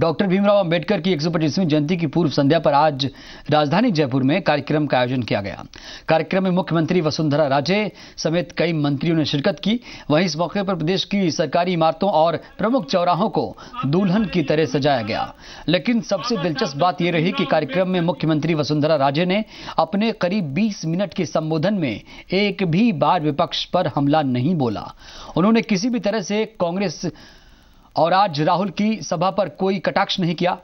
Doctor Bhimrao Ambedkar की 125वीं जयंती की पूर्व संध्या पर आज राजधानी जयपुर में कार्यक्रम का आयोजन किया गया। कार्यक्रम में मुख्यमंत्री वसुंधरा राजे समेत कई मंत्रियों ने शिरकत की। वहीं इस मौके पर प्रदेश की सरकारी इमारतों और प्रमुख चौराहों को दुल्हन की तरह सजाया गया। लेकिन सबसे दिलचस्प बात यह रही कि कार्यक्रम में मुख्यमंत्री वसुंधरा राजे ने अपने करीब 20 मिनट के संबोधन में एक भी बार विपक्ष पर हमला नहीं बोला। उन्होंने किसी भी तरह से कांग्रेस और आज राहुल की सभा पर कोई कटाक्ष नहीं किया,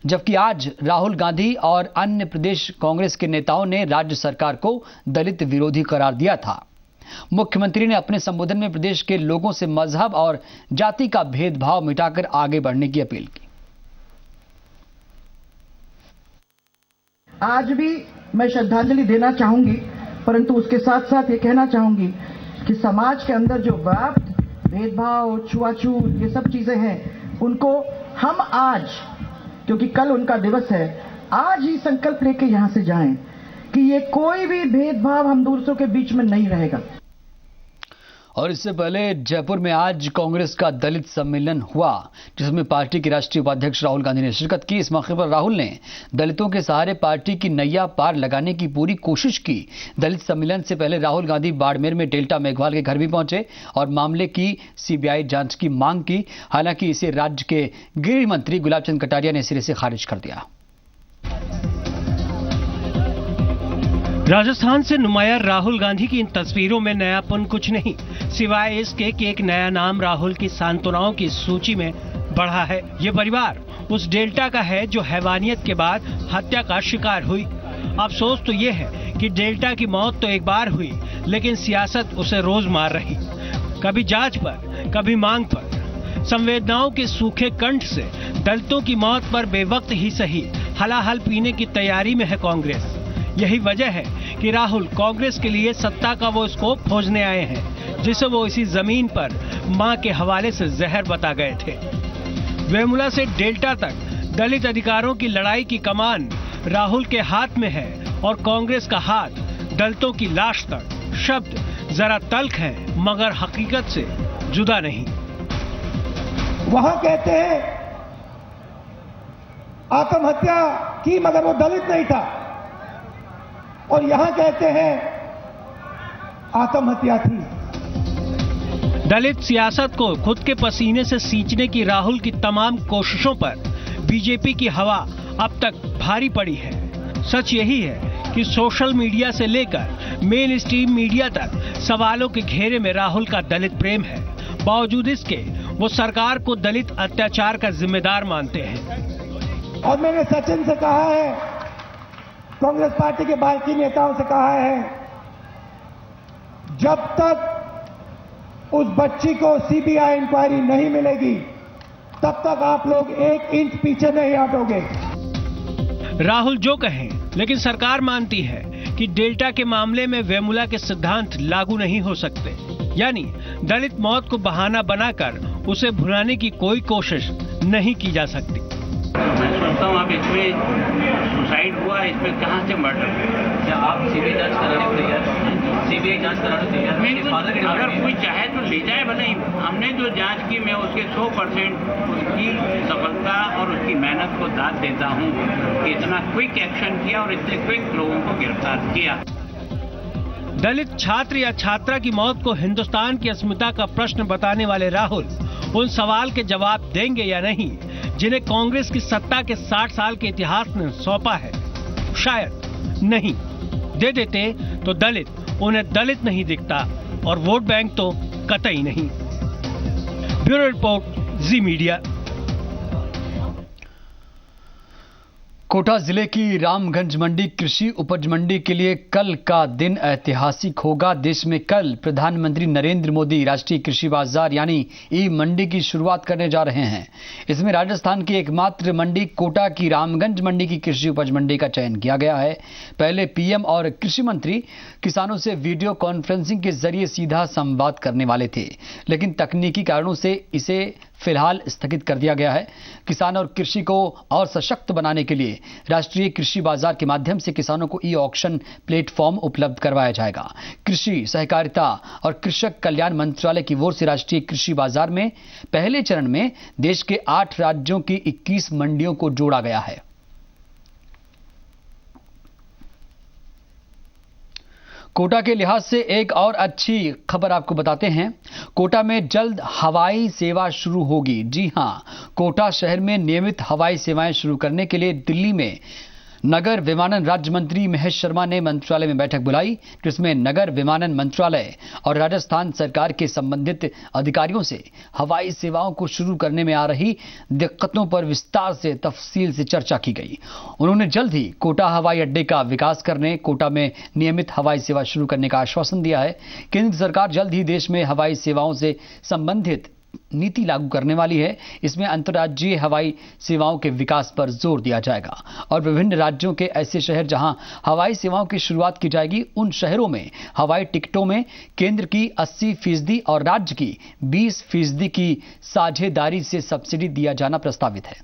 जबकि आज राहुल गांधी और अन्य प्रदेश कांग्रेस के नेताओं ने राज्य सरकार को दलित विरोधी करार दिया था। मुख्यमंत्री ने अपने संबोधन में प्रदेश के लोगों से मजहब और जाति का भेदभाव मिटाकर आगे बढ़ने की अपील की। आज भी मैं श्रद्धांजलि देना चाहूंगी, परंतु उसके साथ साथ ये कहना चाहूंगी कि समाज के अंदर जो व्याप्त भेदभाव, छुआछूत, ये सब चीजें हैं, उनको हम आज, क्योंकि कल उनका दिवस है, आज ही संकल्प लेके यहां से जाएं कि ये कोई भी भेदभाव हम दूसरों के बीच में नहीं रहेगा। और इससे पहले जयपुर में आज कांग्रेस का दलित सम्मेलन हुआ, जिसमें पार्टी के राष्ट्रीय उपाध्यक्ष राहुल गांधी ने शिरकत की। इस मौके पर राहुल ने दलितों के सहारे पार्टी की नैया पार लगाने की पूरी कोशिश की। दलित सम्मेलन से पहले राहुल गांधी बाड़मेर में डेल्टा मेघवाल के घर भी पहुंचे और मामले की सीबीआई जांच की मांग की। हालांकि इसे राज्य के गृह मंत्री गुलाब चंद कटारिया ने सिरे से खारिज कर दिया। राजस्थान से नुमाया राहुल गांधी की इन तस्वीरों में नयापन कुछ नहीं, सिवाय इसके कि एक नया नाम राहुल की सांत्वनाओं की सूची में बढ़ा है। ये परिवार उस डेल्टा का है जो हैवानियत के बाद हत्या का शिकार हुई। अफसोस तो ये है कि डेल्टा की मौत तो एक बार हुई, लेकिन सियासत उसे रोज मार रही, कभी जांच पर, कभी मांग पर। संवेदनाओं के सूखे कंठ से दलितों की मौत पर बेवक्त ही सही हलाहल पीने की तैयारी में है कांग्रेस। यही वजह है कि राहुल कांग्रेस के लिए सत्ता का वो स्कोप खोजने आए हैं, जिसे वो इसी जमीन पर मां के हवाले से जहर बता गए थे। वेमुला से डेल्टा तक दलित अधिकारों की लड़ाई की कमान राहुल के हाथ में है और कांग्रेस का हाथ दलितों की लाश तक। शब्द जरा तल्ख हैं, मगर हकीकत से जुदा नहीं। वहां कहते हैं आत्महत्या की, मगर वो दलित नहीं था, और यहां कहते हैं आत्महत्या थी। दलित सियासत को खुद के पसीने से सींचने की राहुल की तमाम कोशिशों पर बीजेपी की हवा अब तक भारी पड़ी है। सच यही है कि सोशल मीडिया से लेकर मेन स्ट्रीम मीडिया तक सवालों के घेरे में राहुल का दलित प्रेम है। बावजूद इसके वो सरकार को दलित अत्याचार का जिम्मेदार मानते हैं। और मैंने सचिन से कहा है, कांग्रेस पार्टी के बाकी नेताओं से कहा है, जब तक उस बच्ची को सीबीआई इंक्वायरी नहीं मिलेगी, तब तक आप लोग 1 इंच पीछे नहीं हटोगे। राहुल जो कहें, लेकिन सरकार मानती है कि डेल्टा के मामले में वेमुला के सिद्धांत लागू नहीं हो सकते, यानी दलित मौत को बहाना बनाकर उसे भुलाने की कोई कोशिश नहीं की जा सकती। मैं सुनता हूँ आप इसमें सुसाइड हुआ, इसमें कहाँ से मर्डर? क्या आप सीबीआई जांच कराने को तैयार हैं? सीबीआई जांच कराने को तैयार हैं? अगर कोई चाहे तो ले जाए, भले ही। हमने जो जांच की, मैं उसके 100% उसकी सफलता और उसकी मेहनत को दाद देता हूँ कि इतना क्विक एक्शन किया और इतने क्विक लोगों को गिरफ्तार किया। दलित छात्र या छात्रा की मौत को हिंदुस्तान की अस्मिता का प्रश्न बताने वाले राहुल उन सवाल के जवाब देंगे या नहीं, जिन्हें कांग्रेस की सत्ता के 60 साल के इतिहास ने सौंपा है? शायद नहीं। दे देते तो दलित उन्हें दलित नहीं दिखता और वोट बैंक तो कतई नहीं। ब्यूरो रिपोर्ट, जी मीडिया। कोटा जिले की रामगंज मंडी कृषि उपज मंडी के लिए कल का दिन ऐतिहासिक होगा। देश में कल प्रधानमंत्री नरेंद्र मोदी राष्ट्रीय कृषि बाजार यानी ई मंडी की शुरुआत करने जा रहे हैं। इसमें राजस्थान की एकमात्र मंडी कोटा की रामगंज मंडी की कृषि उपज मंडी का चयन किया गया है। पहले पीएम और कृषि मंत्री किसानों से वीडियो कॉन्फ्रेंसिंग के जरिए सीधा संवाद करने वाले थे, लेकिन तकनीकी कारणों से इसे फिलहाल स्थगित कर दिया गया है। किसान और कृषि को और सशक्त बनाने के लिए राष्ट्रीय कृषि बाजार के माध्यम से किसानों को ई ऑक्शन प्लेटफॉर्म उपलब्ध करवाया जाएगा। कृषि, सहकारिता और कृषक कल्याण मंत्रालय की ओर से राष्ट्रीय कृषि बाजार में पहले चरण में देश के 8 राज्यों की 21 मंडियों को जोड़ा गया है। कोटा के लिहाज से एक और अच्छी खबर आपको बताते हैं। कोटा में जल्द हवाई सेवा शुरू होगी। जी हां, कोटा शहर में नियमित हवाई सेवाएं शुरू करने के लिए दिल्ली में नगर विमानन राज्य मंत्री महेश शर्मा ने मंत्रालय में बैठक बुलाई, जिसमें नगर विमानन मंत्रालय और राजस्थान सरकार के संबंधित अधिकारियों से हवाई सेवाओं को शुरू करने में आ रही दिक्कतों पर विस्तार से तफसील से चर्चा की गई। उन्होंने जल्द ही कोटा हवाई अड्डे का विकास करने, कोटा में नियमित हवाई सेवा शुरू करने का आश्वासन दिया है। केंद्र सरकार जल्द ही देश में हवाई सेवाओं से संबंधित नीति लागू करने वाली है। इसमें अंतर्राज्यीय हवाई सेवाओं के विकास पर जोर दिया जाएगा और विभिन्न राज्यों के ऐसे शहर जहां हवाई सेवाओं की शुरुआत की जाएगी, उन शहरों में हवाई टिकटों में केंद्र की 80% और राज्य की 20% की साझेदारी से सब्सिडी दिया जाना प्रस्तावित है।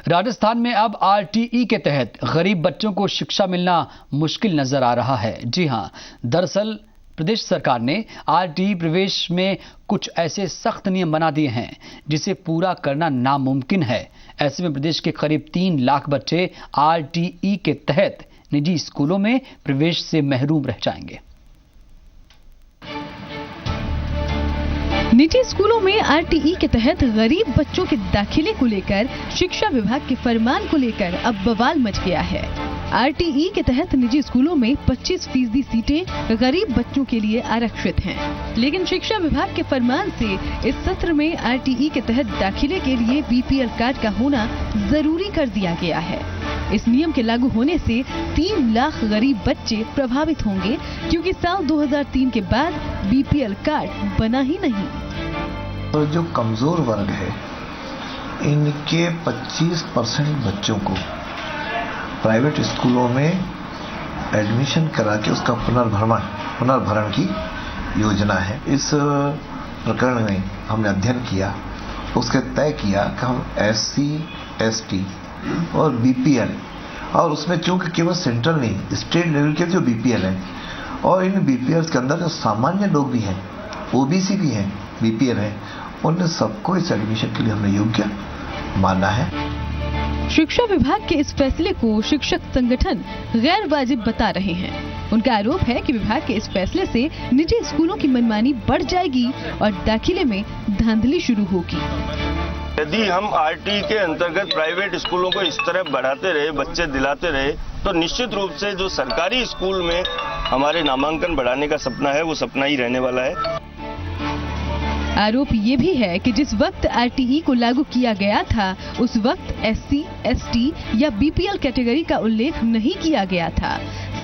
राजस्थान में अब आरटीई के तहत गरीब बच्चों को शिक्षा मिलना मुश्किल नजर आ रहा है। जी हां, दरअसल प्रदेश सरकार ने आरटीई प्रवेश में कुछ ऐसे सख्त नियम बना दिए हैं जिसे पूरा करना नामुमकिन है। ऐसे में प्रदेश के करीब 3 लाख बच्चे आरटीई के तहत निजी स्कूलों में प्रवेश से महरूम रह जाएंगे। निजी स्कूलों में आरटीई के तहत गरीब बच्चों के दाखिले को लेकर शिक्षा विभाग के फरमान को लेकर अब बवाल मच गया है। आरटीई के तहत निजी स्कूलों में 25% सीटें गरीब बच्चों के लिए आरक्षित हैं, लेकिन शिक्षा विभाग के फरमान से इस सत्र में आरटीई के तहत दाखिले के लिए बीपीएल कार्ड का होना जरूरी कर दिया गया है। इस नियम के लागू होने से 3 लाख गरीब बच्चे प्रभावित होंगे, क्योंकि साल 2003 के बाद बीपीएल कार्ड बना ही नहीं। तो जो कमजोर वर्ग है, इनके 25% बच्चों को प्राइवेट स्कूलों में एडमिशन करा के उसका पुनर्भरण की योजना है। इस प्रकरण में हमने अध्ययन किया, उसके तय किया कि हम SC, ST और बीपीएल, और उसमें चूंकि केवल सेंट्रल नहीं, स्टेट लेवल के जो बीपीएल है, और इन बीपीएल के अंदर जो सामान्य लोग भी हैं, ओबीसी भी हैं, बीपीएल है, उन सबको इस एडमिशन के लिए हमने योग्य माना है। शिक्षा विभाग के इस फैसले को शिक्षक संगठन गैर वाजिब बता रहे हैं। उनका आरोप है कि विभाग के इस फैसले से निजी स्कूलों की मनमानी बढ़ जाएगी और दाखिले में धांधली शुरू होगी। यदि हम आरटी के अंतर्गत प्राइवेट स्कूलों को इस तरह बढ़ाते रहे, बच्चे दिलाते रहे, तो निश्चित रूप से जो सरकारी स्कूल में हमारे नामांकन बढ़ाने का सपना है, वो सपना ही रहने वाला है। आरोप ये भी है कि जिस वक्त आरटीई को लागू किया गया था, उस वक्त SC, ST या बीपीएल कैटेगरी का उल्लेख नहीं किया गया था,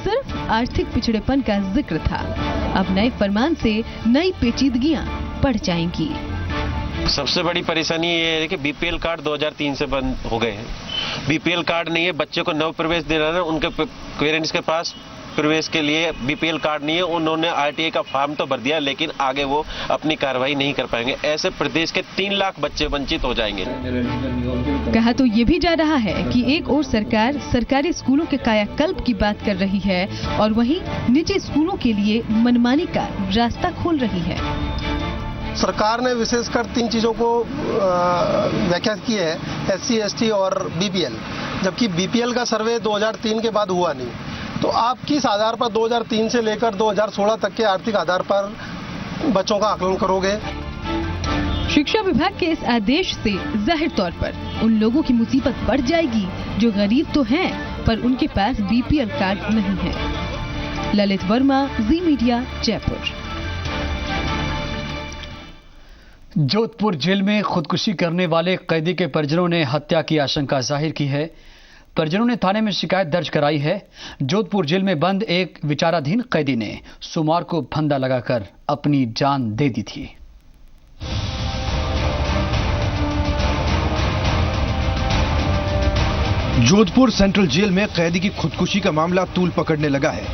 सिर्फ आर्थिक पिछड़ेपन का जिक्र था। अब नए फरमान से नई पेचीदगियां बढ़ जाएंगी। सबसे बड़ी परेशानी ये है कि बीपीएल कार्ड 2003 से बंद हो गए हैं। बीपीएल कार्ड नहीं है, बच्चे को नव प्रवेश देना है, उनके पेरेंट्स के पास प्रवेश के लिए बीपीएल कार्ड नहीं है। उन्होंने आरटीई का फॉर्म तो भर दिया, लेकिन आगे वो अपनी कार्रवाई नहीं कर पाएंगे। ऐसे प्रदेश के 3 लाख बच्चे वंचित हो जाएंगे। कहा तो ये भी जा रहा है कि एक ओर सरकार सरकारी स्कूलों के कायाकल्प की बात कर रही है और वहीं निजी स्कूलों के लिए मनमानी का रास्ता खोल रही है। सरकार ने विशेषकर 3 चीजों को व्याख्या की है, SC, ST और बीपीएल, जबकि बीपीएल का सर्वे 2003 के बाद हुआ नहीं। तो आप किस आधार पर 2003 से लेकर 2016 तक के आर्थिक आधार पर बच्चों का आकलन करोगे? शिक्षा विभाग के इस आदेश से जाहिर तौर पर उन लोगों की मुसीबत बढ़ जाएगी जो गरीब तो हैं पर उनके पास बीपीएल कार्ड नहीं है। ललित वर्मा, जी मीडिया, जयपुर। जोधपुर जेल में खुदकुशी करने वाले कैदी के परिजनों ने हत्या की आशंका जाहिर की है। परिजनों ने थाने में शिकायत दर्ज कराई है। जोधपुर जेल में बंद एक विचाराधीन कैदी ने सोमवार को फंदा लगाकर अपनी जान दे दी थी। जोधपुर सेंट्रल जेल में कैदी की खुदकुशी का मामला तूल पकड़ने लगा है।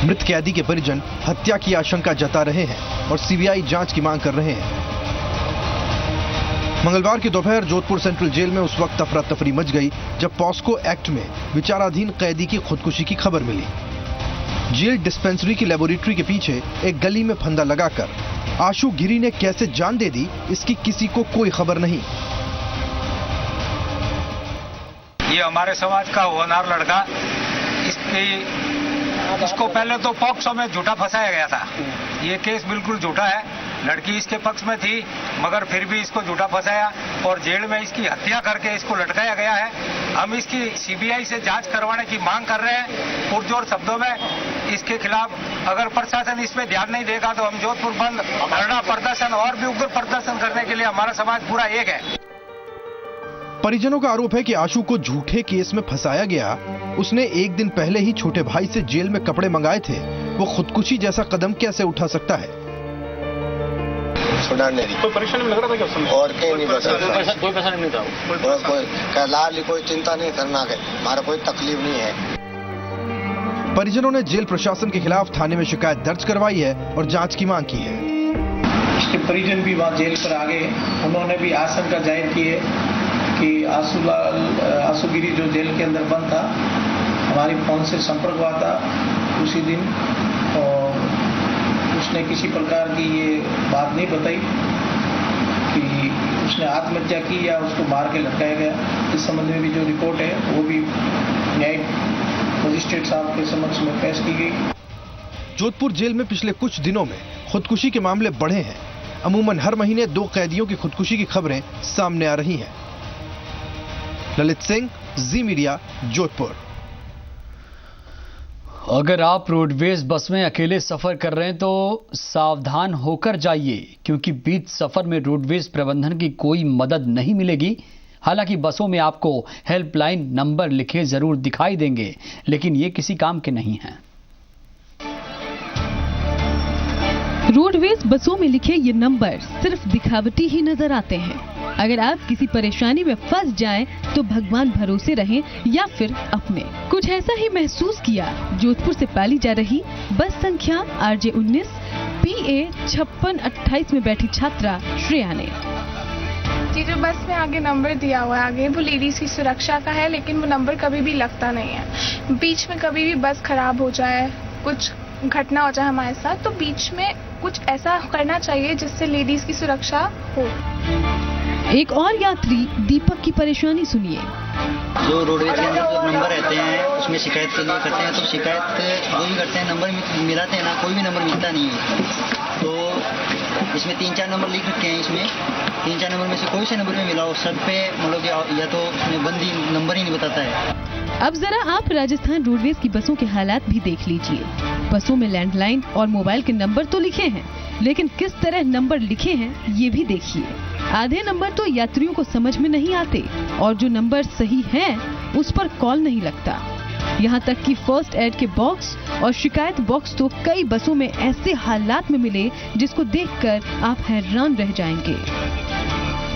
मृत कैदी के परिजन हत्या की आशंका जता रहे हैं और सीबीआई जांच की मांग कर रहे हैं। मंगलवार की दोपहर जोधपुर सेंट्रल जेल में उस वक्त अफरा तफरी मच गई जब पॉस्को एक्ट में विचाराधीन कैदी की खुदकुशी की खबर मिली। जेल डिस्पेंसरी की लेबोरेटरी के पीछे एक गली में फंदा लगाकर आशु गिरी ने कैसे जान दे दी, इसकी किसी को कोई खबर नहीं। ये हमारे समाज का होनहार लड़का, इसको पहले तो पॉक्सो में झूठा फंसाया गया था। ये केस बिल्कुल झूठा है। लड़की इसके पक्ष में थी मगर फिर भी इसको झूठा फंसाया और जेल में इसकी हत्या करके इसको लटकाया गया है। हम इसकी सीबीआई से जांच करवाने की मांग कर रहे हैं पुरजोर शब्दों में। इसके खिलाफ अगर प्रशासन इस पे ध्यान नहीं देगा तो हम जोधपुर बंद, धरना प्रदर्शन और भी उग्र प्रदर्शन करने के लिए हमारा समाज पूरा एक है। परिजनों का आरोप है कि आशु को झूठे केस में फंसाया गया। उसने एक दिन पहले ही छोटे भाई से जेल में कपड़े मंगाए थे। वो खुदकुशी जैसा कदम कैसे उठा सकता है? कोई परेशानी लग रहा था क्या उस समय? और कहीं नहीं बता, कोई पैसा नहीं था, कोई लाल कोई चिंता नहीं करना है, हमारा कोई तकलीफ नहीं है। परिजनों ने जेल प्रशासन के खिलाफ थाने में शिकायत दर्ज करवाई है और जांच की मांग की है। इसके परिजन भी वहाँ जेल पर आ गए। उन्होंने भी आशंका जाहिर की है कि आशुगिरी जो जेल के अंदर बंद था, हमारी फोन से संपर्क हुआ था उसी दिन और उसने किसी प्रकार की ये बात नहीं बताई कि उसने आत्महत्या की या उसको मार के लटकाया गया। इस संबंध में भी जो रिपोर्ट है वो भी न्यायिक मजिस्ट्रेट साहब के समक्ष में पेश की गई। जोधपुर जेल में पिछले कुछ दिनों में खुदकुशी के मामले बढ़े हैं। अमूमन हर महीने 2 कैदियों की खुदकुशी की खबरें सामने आ रही हैं। ललित सिंह, जी मीडिया, जोधपुर। अगर आप रोडवेज बस में अकेले सफर कर रहे हैं तो सावधान होकर जाइए, क्योंकि बीच सफर में रोडवेज प्रबंधन की कोई मदद नहीं मिलेगी। हालांकि बसों में आपको हेल्पलाइन नंबर लिखे जरूर दिखाई देंगे, लेकिन ये किसी काम के नहीं हैं। रोडवेज बसों में लिखे ये नंबर सिर्फ दिखावटी ही नजर आते हैं। अगर आप किसी परेशानी में फंस जाएं तो भगवान भरोसे रहें या फिर अपने। कुछ ऐसा ही महसूस किया जोधपुर से पाली जा रही बस संख्या RJ19 PA 5628 में बैठी छात्रा श्रेया ने। जी, जो बस में आगे नंबर दिया हुआ है आगे, वो लेडीज की सुरक्षा का है, लेकिन वो नंबर कभी भी लगता नहीं है। बीच में कभी भी बस खराब हो जाए, कुछ घटना हो जाए हमारे साथ, तो बीच में कुछ ऐसा करना चाहिए जिससे लेडीज की सुरक्षा हो। एक और यात्री दीपक की परेशानी सुनिए। जो रोडवेज के अंदर जो नंबर रहते हैं उसमें शिकायत के लिए करते हैं, तो शिकायत जो भी करते हैं नंबर मिलाते हैं ना, कोई भी नंबर मिलता नहीं है। तो इसमें 3-4 नंबर लिख रखे हैं। इसमें 3-4 नंबर में से कोई से नंबर में मिलाओ, सब पे मतलब या तो उसमें बंदी नंबर ही नहीं बताता है। अब जरा आप राजस्थान रोडवेज की बसों के हालात भी देख लीजिए। बसों में लैंडलाइन और मोबाइल के नंबर तो लिखे हैं, लेकिन किस तरह नंबर लिखे हैं ये भी देखिए। आधे नंबर तो यात्रियों को समझ में नहीं आते और जो नंबर सही हैं उस पर कॉल नहीं लगता। यहाँ तक कि फर्स्ट एड के बॉक्स और शिकायत बॉक्स तो कई बसों में ऐसे हालात में मिले जिसको देखकर आप हैरान रह जाएंगे।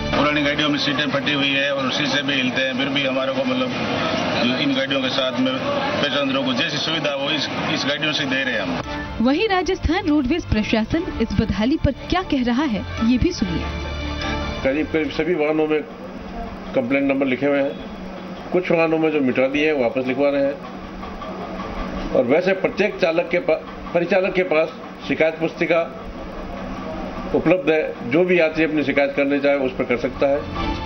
पुरानी गाड़ियों में सीटें फटी हुई है और उसी से भी हिलते हैं, फिर भी हमारे को मतलब इन गाड़ियों के साथ में पैसेंजरों को जैसी सुविधा वो इस गाड़ियों से दे रहे हैं हम। वहीं राजस्थान रोडवेज प्रशासन इस बदहाली पर क्या कह रहा है ये भी सुनिए। करीब सभी वाहनों में कंप्लेंट नंबर लिखे हुए हैं। कुछ वाहनों में जो मिटा दिए हैं वापस लिखवा रहे हैं और वैसे प्रत्येक परिचालक के पास शिकायत पुस्तिका उपलब्ध है। जो भी यात्री अपनी शिकायत करने चाहे उस पर कर सकता है।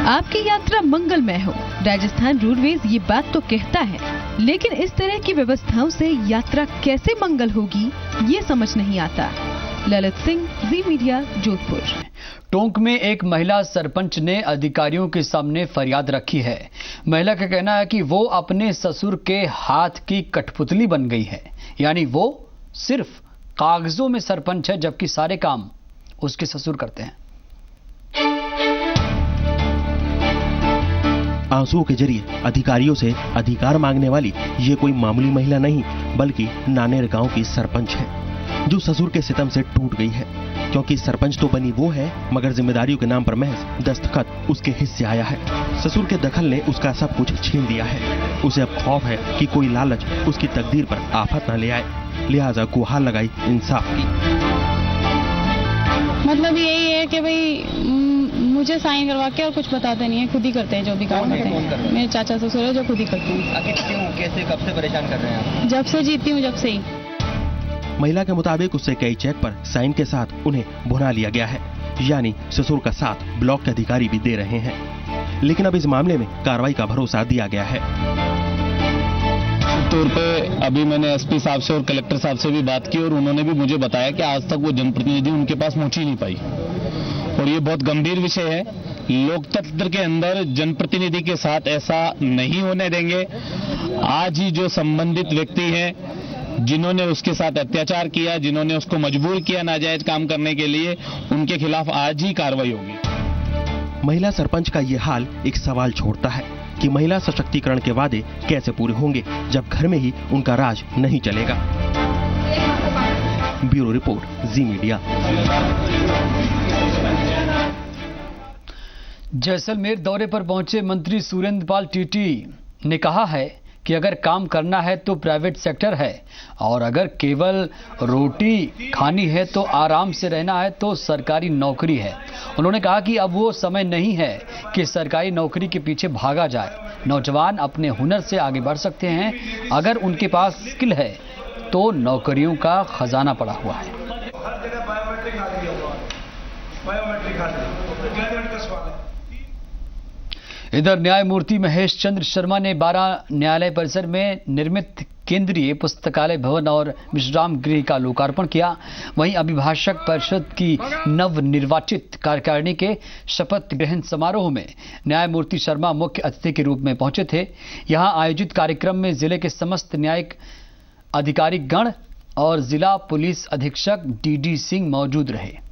आपकी यात्रा मंगलमय हो, राजस्थान रोडवेज ये बात तो कहता है, लेकिन इस तरह की व्यवस्थाओं से यात्रा कैसे मंगल होगी ये समझ नहीं आता। ललित सिंह, जी मीडिया, जोधपुर। टोंक में एक महिला सरपंच ने अधिकारियों के सामने फरियाद रखी है। महिला का कहना है कि वो अपने ससुर के हाथ की कठपुतली बन गई है, यानी वो सिर्फ कागजों में सरपंच है जबकि सारे काम उसके ससुर करते हैं। आंसुओं के जरिए अधिकारियों से अधिकार मांगने वाली ये कोई मामूली महिला नहीं बल्कि नानेर गांव की सरपंच है, जो ससुर के सितम से टूट गई है। क्योंकि सरपंच तो बनी वो है मगर जिम्मेदारियों के नाम पर महज दस्तखत उसके हिस्से आया है। ससुर के दखल ने उसका सब कुछ छीन दिया है। उसे अब खौफ है कि कोई लालच उसकी तकदीर पर आफत न ले आए। लिहाजा गुहार लगाई इंसाफ की। मतलब यही है कि भाई मुझे साइन करवा के और कुछ बताते नहीं है, खुद ही करते हैं जो भी काम करते हैं। मेरे चाचा ससुर है जो खुद ही करते हैं। आखिर क्यों, कैसे, कब से परेशान कर रहे हैं आप? जब से जीती हूँ जब से ही। महिला के मुताबिक उससे कई चेक पर साइन के साथ उन्हें भुना लिया गया है, यानी ससुर का साथ ब्लॉक के अधिकारी भी दे रहे हैं। लेकिन अब इस मामले में कार्रवाई का भरोसा दिया गया है। तौर पे अभी मैंने एसपी साहब से और कलेक्टर साहब से भी बात की और उन्होंने भी मुझे बताया कि आज तक वो जनप्रतिनिधि उनके पास पहुंच ही नहीं पाई और ये बहुत गंभीर विषय है। लोकतंत्र के अंदर जनप्रतिनिधि के साथ ऐसा नहीं होने देंगे। आज ही जो संबंधित व्यक्ति हैं जिन्होंने उसके साथ अत्याचार किया, जिन्होंने उसको मजबूर किया नाजायज काम करने के लिए, उनके खिलाफ आज ही कार्रवाई होगी। महिला सरपंच का ये हाल एक सवाल छोड़ता है कि महिला सशक्तिकरण के वादे कैसे पूरे होंगे जब घर में ही उनका राज नहीं चलेगा। ब्यूरो रिपोर्ट, जी मीडिया। जैसलमेर दौरे पर पहुंचे मंत्री सुरेंद्र पाल टीटी ने कहा है कि अगर काम करना है तो प्राइवेट सेक्टर है और अगर केवल रोटी खानी है तो आराम से रहना है तो सरकारी नौकरी है। उन्होंने कहा कि अब वो समय नहीं है कि सरकारी नौकरी के पीछे भागा जाए। नौजवान अपने हुनर से आगे बढ़ सकते हैं। अगर उनके पास स्किल है तो नौकरियों का खजाना पड़ा हुआ है। इधर न्यायमूर्ति महेश चंद्र शर्मा ने 12 न्यायालय परिसर में निर्मित केंद्रीय पुस्तकालय भवन और विश्राम गृह का लोकार्पण किया। वहीं अभिभाषक परिषद की नवनिर्वाचित कार्यकारिणी के शपथ ग्रहण समारोह में न्यायमूर्ति शर्मा मुख्य अतिथि के रूप में पहुंचे थे। यहां आयोजित कार्यक्रम में जिले के समस्त न्यायिक अधिकारी गण और जिला पुलिस अधीक्षक डीडी सिंह मौजूद रहे।